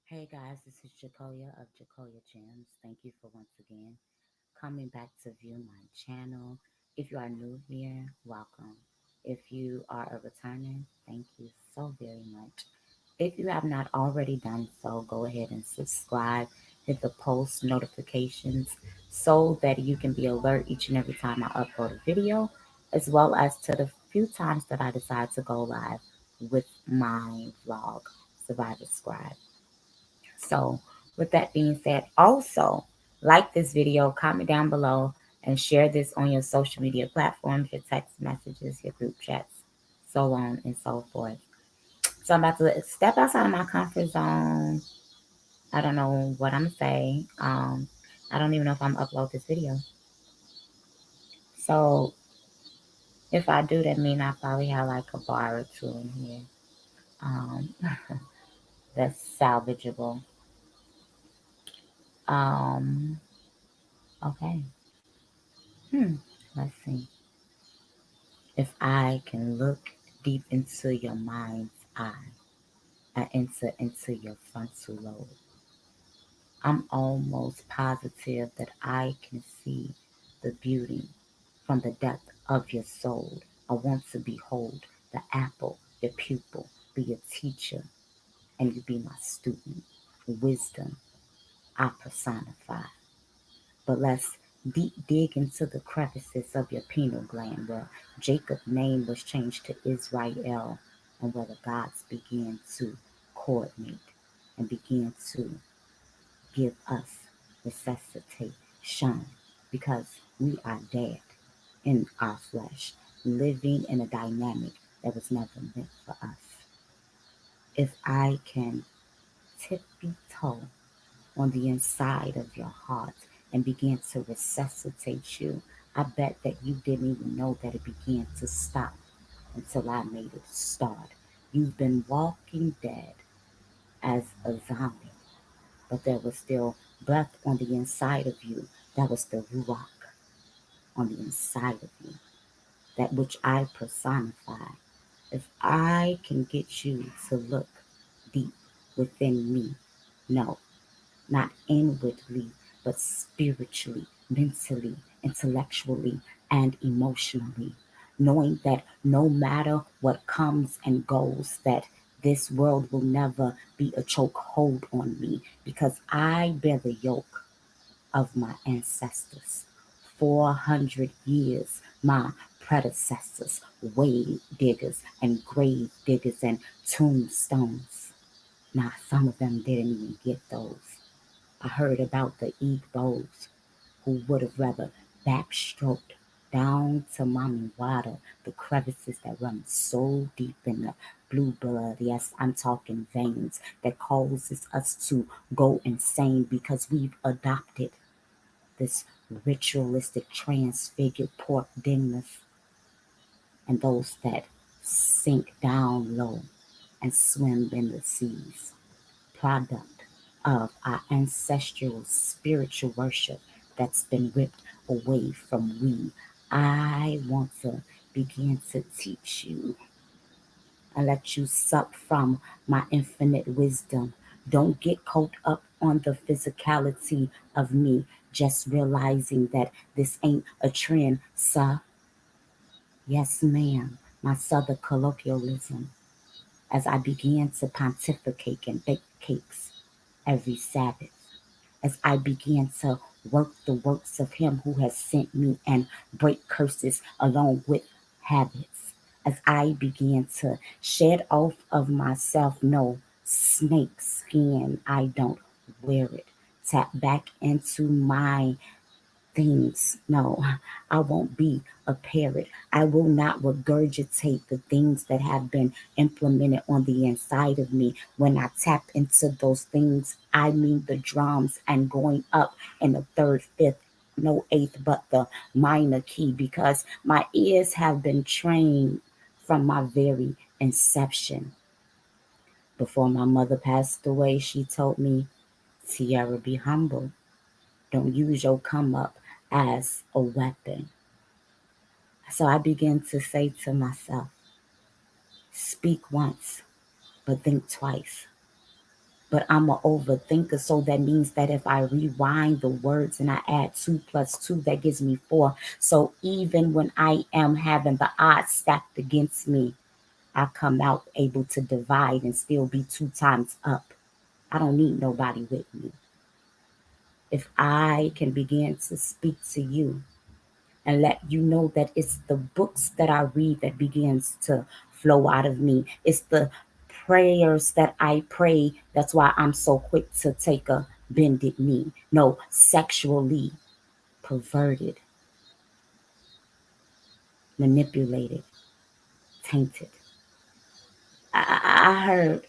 Hey guys, this is Jacoya of Jacoya Gems. Thank you for once again coming back to view my channel. If you are new here, welcome. If you are a returner, thank you so very much. If you have not already done so, go ahead and subscribe, hit the post notifications so that you can be alert each and every time I upload a video, as well as to the few times that I decide to go live with my vlog, Survivor Scribe. So, with that being said, also like this video, comment down below, and share this on your social media platforms, your text messages, your group chats, so on and so forth. So, I'm about to step outside of my comfort zone. I don't know what I'm saying. I don't even know if I'm gonna upload this video. So, if I do, that mean I probably have like a bar or two in here. Um, that's salvageable. Um, okay. Let's see. If I can look deep into your mind's eye, I enter into your frontal lobe. I'm almost positive that I can see the beauty from the depth of your soul. I want to behold the apple, your pupil, be your teacher, and you be my student. Wisdom I personify. But let's deep dig into the crevices of your pineal gland where Jacob's name was changed to Israel and where the gods began to coordinate and began to give us resuscitation because we are dead in our flesh, living in a dynamic that was never meant for us. If I can tippy toe on the inside of your heart and began to resuscitate you, I bet that you didn't even know that it began to stop until I made it start. You've been walking dead as a zombie, but there was still breath on the inside of you. That was the ruach on the inside of you, that which I personify. If I can get you to look deep within me, no, not inwardly, but spiritually, mentally, intellectually, and emotionally. Knowing that no matter what comes and goes, that this world will never be a chokehold on me because I bear the yoke of my ancestors. 400 years, my predecessors, wave diggers and grave diggers and tombstones. Now, some of them didn't even get those. I heard about the Igbos who would have rather backstroked down to mommy water, the crevices that run so deep in the blue blood. Yes, I'm talking veins that causes us to go insane because we've adopted this ritualistic transfigured pork dingness and those that sink down low and swim in the seas. Product of our ancestral spiritual worship that's been ripped away from we. I want to begin to teach you and let you sup from my infinite wisdom. Don't get caught up on the physicality of me, just realizing that this ain't a trend, sir. Yes, ma'am, my southern colloquialism as I began to pontificate and bake cakes every Sabbath, as I began to work the works of Him who has sent me and break curses along with habits, as I began to shed off of myself no snake skin, I don't wear it. Tap back into my things. No, I won't be a parrot. I will not regurgitate the things that have been implemented on the inside of me. When I tap into those things, I mean the drums and going up in the third, fifth, no eighth, but the minor key, because my ears have been trained from my very inception. Before my mother passed away, she told me, Tiara, be humble. Don't use your come up as a weapon. So I began to say to myself, speak once, but think twice. But I'm an overthinker, so that means that if I rewind the words and I add two plus two, that gives me four. So even when I am having the odds stacked against me, I come out able to divide and still be two times up. I don't need nobody with me. If I can begin to speak to you and let you know that it's the books that I read that begins to flow out of me. It's the prayers that I pray. That's why I'm so quick to take a bended knee. No, sexually perverted, manipulated, tainted. I heard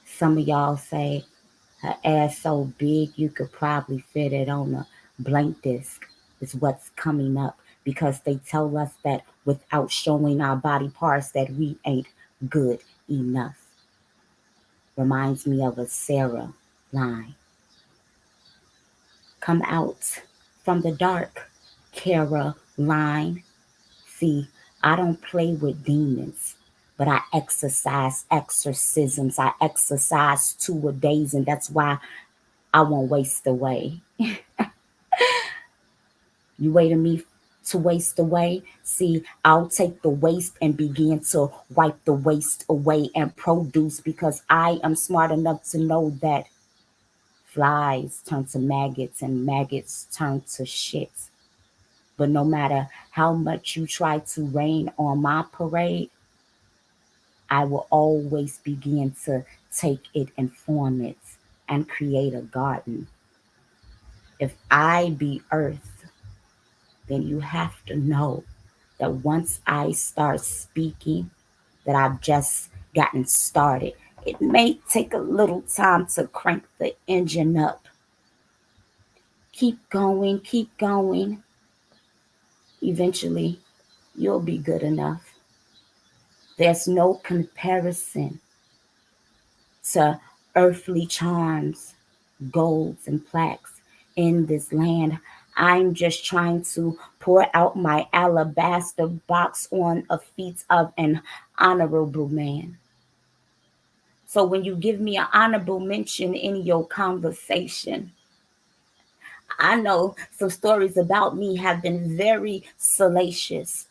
some of y'all say her ass so big you could probably fit it on a blank disc is what's coming up, because they tell us that without showing our body parts that we ain't good enough. Reminds me of a Sarah line. Come out from the dark, Caroline. See, I don't play with demons, but I exercise exorcisms. I exercise 2 a days, and that's why I won't waste away. You waiting me to waste away? See, I'll take the waste and begin to wipe the waste away and produce, because I am smart enough to know that flies turn to maggots and maggots turn to shit. But no matter how much you try to rain on my parade, I will always begin to take it and form it and create a garden. If I be earth, then you have to know that once I start speaking, that I've just gotten started. It may take a little time to crank the engine up. Keep going, keep going. Eventually, you'll be good enough. There's no comparison to earthly charms, golds, and plaques in this land. I'm just trying to pour out my alabaster box on a feet of an honorable man. So when you give me an honorable mention in your conversation, I know some stories about me have been very salacious.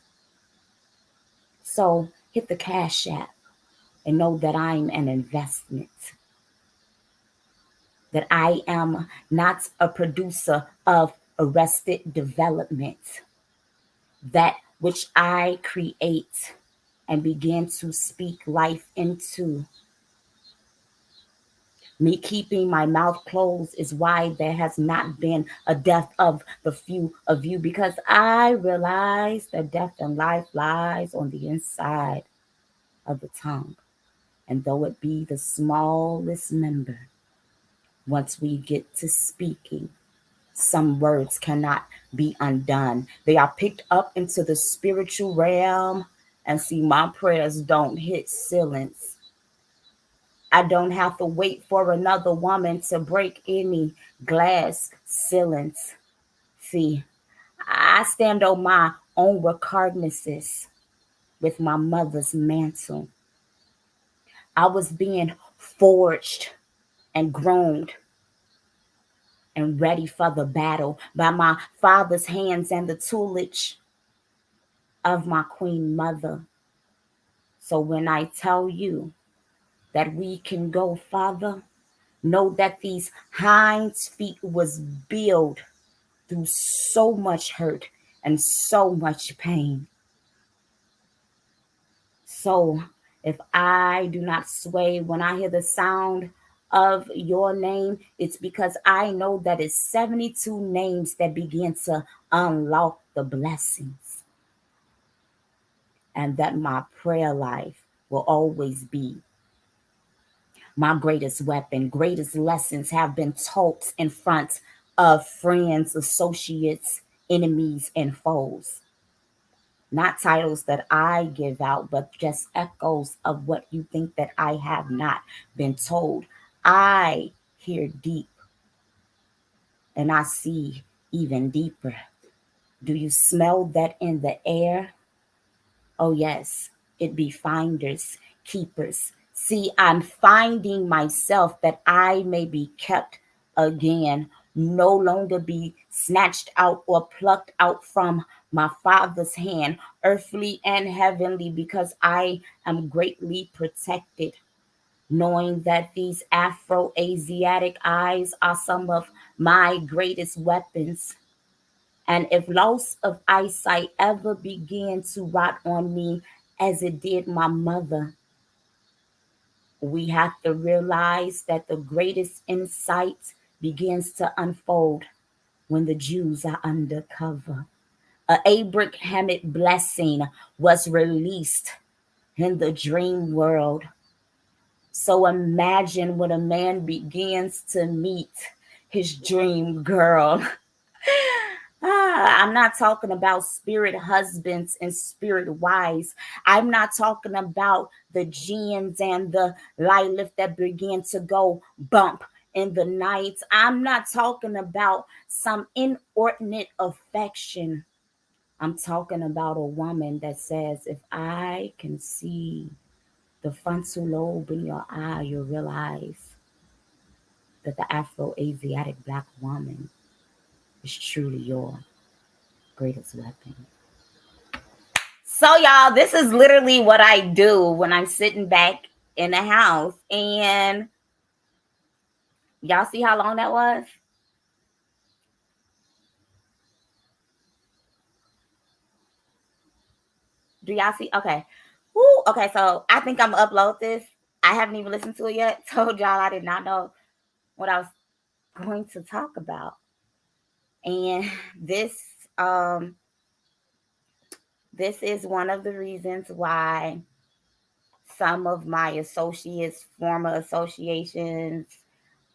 So hit the cash app and know that I'm an investment, that I am not a producer of arrested development, that which I create and begin to speak life into. Me keeping my mouth closed is why there has not been a death of the few of you, because I realize that death and life lies on the inside of the tongue. And though it be the smallest member, once we get to speaking, some words cannot be undone. They are picked up into the spiritual realm. And see, my prayers don't hit ceilings. I don't have to wait for another woman to break any glass ceilings. See, I stand on my own recognizance with my mother's mantle. I was being forged and groomed and ready for the battle by my father's hands and the tutelage of my queen mother. So when I tell you that we can go, Father, know that these hinds feet was built through so much hurt and so much pain. So if I do not sway when I hear the sound of your name, it's because I know that it's 72 names that begin to unlock the blessings, and that my prayer life will always be my greatest weapon. Greatest lessons have been taught in front of friends, associates, enemies, and foes. Not titles that I give out, but just echoes of what you think that I have not been told. I hear deep and I see even deeper. Do you smell that in the air? Oh, yes, it be finders, keepers, See, I'm finding myself that I may be kept again, no longer be snatched out or plucked out from my Father's hand, earthly and heavenly, because I am greatly protected, knowing that these Afro Asiatic eyes are some of my greatest weapons. And if loss of eyesight ever began to rot on me as it did my mother, we have to realize that the greatest insight begins to unfold when the Jews are undercover. A Abrahamic blessing was released in the dream world. So imagine when a man begins to meet his dream girl. I'm not talking about spirit husbands and spirit wives. I'm not talking about the jeans and the Lilith that begin to go bump in the night. I'm not talking about some inordinate affection. I'm talking about a woman that says, if I can see the frontal lobe in your eye, you'll realize that the Afro Asiatic black woman is truly your greatest weapon. So, y'all, this is literally what I do when I'm sitting back in the house. And y'all see how long that was? Do y'all see? Okay. Woo, okay, so I think I'm gonna upload this. I haven't even listened to it yet. Told y'all I did not know what I was going to talk about. And this um this is one of the reasons why some of my associates, former associations,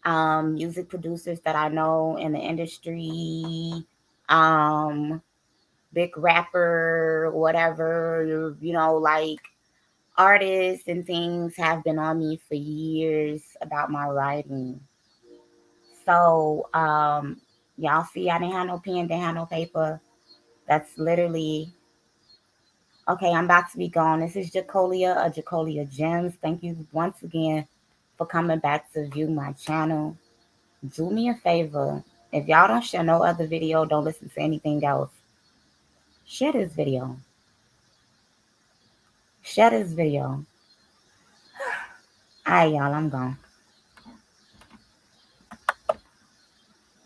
music producers that I know in the industry, um, big rapper, whatever, like artists and things have been on me for years about my writing. So, y'all see, I didn't have no pen, didn't have no paper. That's literally okay. I'm about to be gone. This is Jacolia of Jacolia Gems. Thank you once again for coming back to view my channel. Do me a favor. If y'all don't share no other video, don't listen to anything else. Share this video. Share this video. All right, y'all, I'm gone.